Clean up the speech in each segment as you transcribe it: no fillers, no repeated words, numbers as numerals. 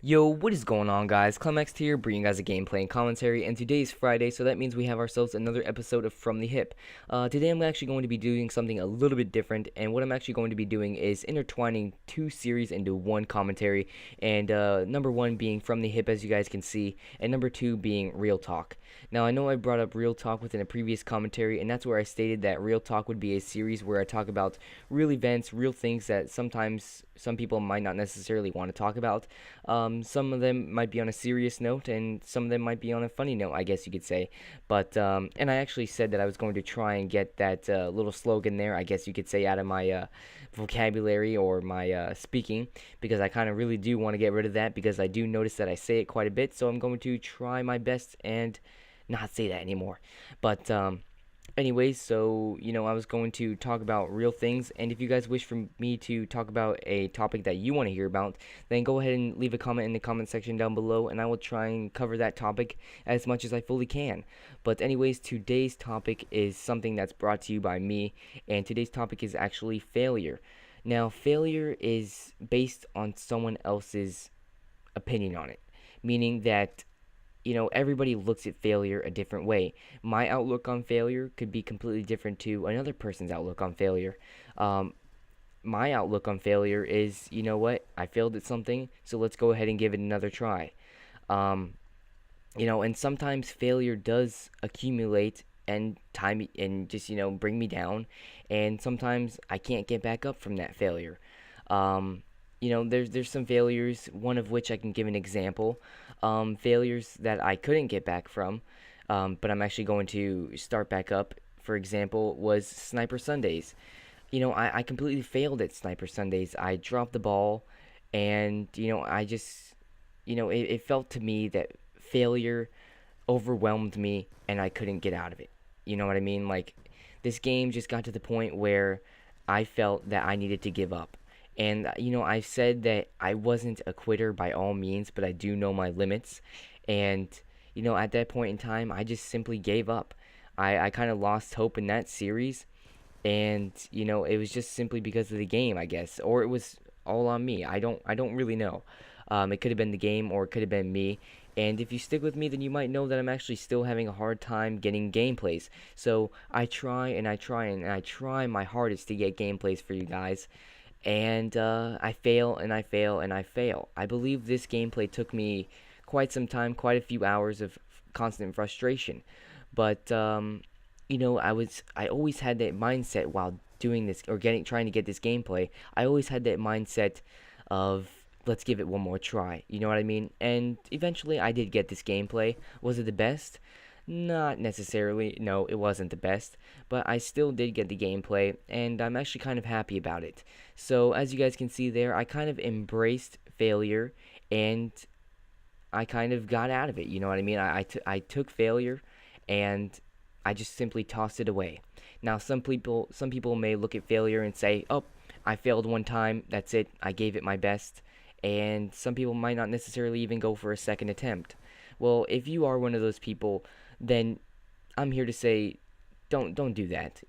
Yo, what is going on, guys? Climaxed here, bringing you guys a gameplay and commentary, and today is Friday, so that means we have ourselves another episode of From the Hip. Today I'm actually going to be doing something a little bit different, and what I'm actually going to be doing is intertwining two series into one commentary, and number one being From the Hip, as you guys can see, and number two being Real Talk. Now, I know I brought up Real Talk within a previous commentary, and that's where I stated that Real Talk would be a series where I talk about real events, real things that sometimes some people might not necessarily want to talk about. Some of them might be on a serious note, and some of them might be on a funny note, I guess you could say. And I actually said that I was going to try and get that little slogan there, I guess you could say, out of my vocabulary or my speaking, because I kind of really do want to get rid of that because I do notice that I say it quite a bit. So I'm going to try my best and not say that anymore. But anyways, so I was going to talk about real things, and if you guys wish for me to talk about a topic that you want to hear about, then go ahead and leave a comment in the comment section down below, and I will try and cover that topic as much as I fully can. But anyways, today's topic is something that's brought to you by me, and today's topic is actually failure. Now, failure is based on someone else's opinion on it, meaning that everybody looks at failure a different way. My outlook on failure could be completely different to another person's outlook on failure. Um, my outlook on failure is, you know what, I failed at something, so let's go ahead and give it another try. Um, and sometimes failure does accumulate and time and just bring me down, and sometimes I can't get back up from that failure. There's some failures, one of which I can give an example. Failures that I couldn't get back from, but I'm actually going to start back up. For example, was Sniper Sundays. I completely failed at Sniper Sundays. I dropped the ball, and I just, it felt to me that failure overwhelmed me, and I couldn't get out of it. You know what I mean? Like, this game just got to the point where I felt that I needed to give up. And, I've said that I wasn't a quitter by all means, but I do know my limits. And, at that point in time, I just simply gave up. I kind of lost hope in that series. And, it was just simply because of the game, I guess. Or it was all on me. I don't really know. It could have been the game, or it could have been me. And if you stick with me, then you might know that I'm actually still having a hard time getting gameplays. So I try and I try and I try my hardest to get gameplays for you guys, and I fail and I fail and I fail. I believe this gameplay took me quite some time, quite a few hours of constant frustration. But I always had that mindset while doing this or getting trying to get this gameplay. I always had that mindset of let's give it one more try. You know what I mean? And eventually I did get this gameplay. Was it the best? Not necessarily. No, it wasn't the best, but I still did get the gameplay, and I'm actually kind of happy about it. So, as you guys can see there, I kind of embraced failure, and I kind of got out of it. You know what I mean? I took failure, and I just simply tossed it away. Now, some people may look at failure and say, "Oh, I failed one time. That's it. I gave it my best." And some people might not necessarily even go for a second attempt. Well, if you are one of those people, then I'm here to say, don't do that.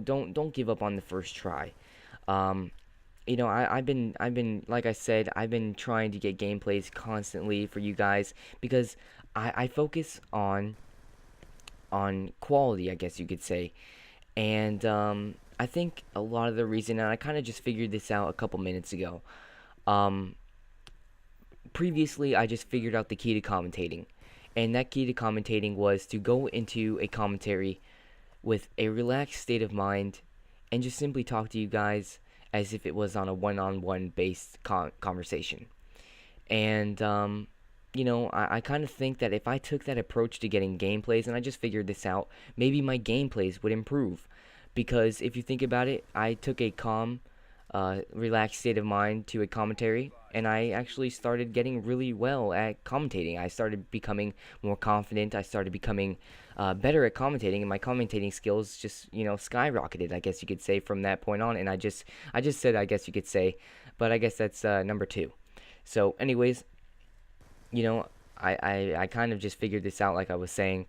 Don't give up on the first try. Um, I've been like I said, I've been trying to get gameplays constantly for you guys because I focus on quality, I guess you could say. And I think a lot of the reason, and I kind of just figured this out a couple minutes ago. Um, Previously, I just figured out the key to commentating, and that key to commentating was to go into a commentary with a relaxed state of mind and just simply talk to you guys as if it was on a one-on-one based conversation. And I kind of think that if I took that approach to getting gameplays, and I just figured this out, maybe my gameplays would improve. Because if you think about it, I took a calm, relaxed state of mind to a commentary, and I actually started getting really well at commentating. I started becoming more confident. I started becoming better at commentating, and my commentating skills just skyrocketed, I guess you could say, from that point on. And I just said I guess you could say, but I guess that's number two. So, anyways, you know, I kind of just figured this out, like I was saying,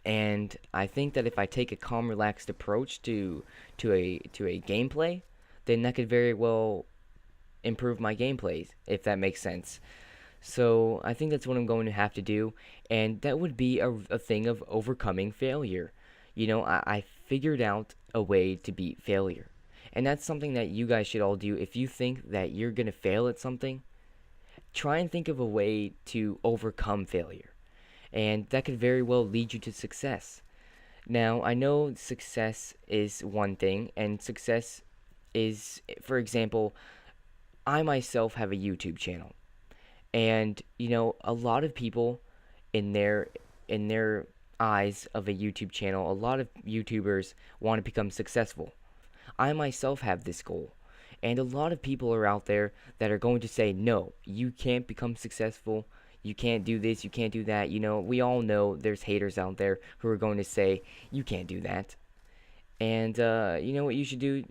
and I think that if I take a calm, relaxed approach to a gameplay, then that could very well improve my gameplays, if that makes sense. So I think that's what I'm going to have to do, and that would be a thing of overcoming failure. I figured out a way to beat failure. And that's something that you guys should all do. If you think that you're going to fail at something, try and think of a way to overcome failure. And that could very well lead you to success. Now, I know success is one thing, and success is, for example, I myself have a YouTube channel. And a lot of people in their eyes of a YouTube channel, a lot of YouTubers want to become successful. I myself have this goal. And a lot of people are out there that are going to say, no, you can't become successful. You can't do this. You can't do that. We all know there's haters out there who are going to say, you can't do that. And you know what you should do?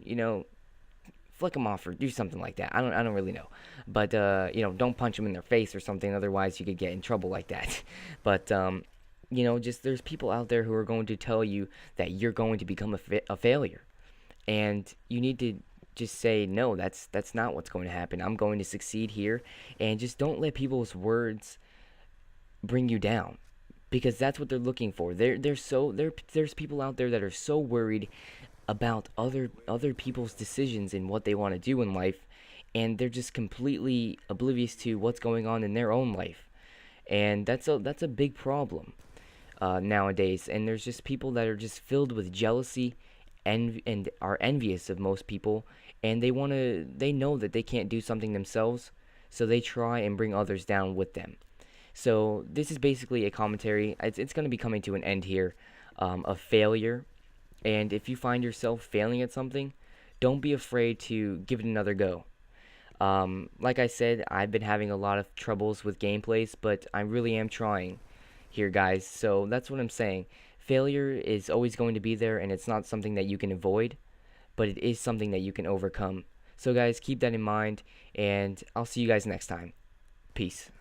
Flick them off or do something like that. I don't really know. But, don't punch them in their face or something. Otherwise, you could get in trouble like that. But, just there's people out there who are going to tell you that you're going to become a failure. And you need to just say, no, that's not what's going to happen. I'm going to succeed here. And just don't let people's words bring you down. Because that's what they're looking for. There's people out there that are so worried about other people's decisions and what they want to do in life, and they're just completely oblivious to what's going on in their own life, and that's a big problem nowadays. And there's just people that are just filled with jealousy and are envious of most people, and they know that they can't do something themselves, so they try and bring others down with them. So this is basically a commentary. It's going to be coming to an end here, of failure. And if you find yourself failing at something, don't be afraid to give it another go. Like I said, I've been having a lot of troubles with gameplays, but I really am trying here, guys. So that's what I'm saying. Failure is always going to be there, and it's not something that you can avoid, but it is something that you can overcome. So, guys, keep that in mind, and I'll see you guys next time. Peace.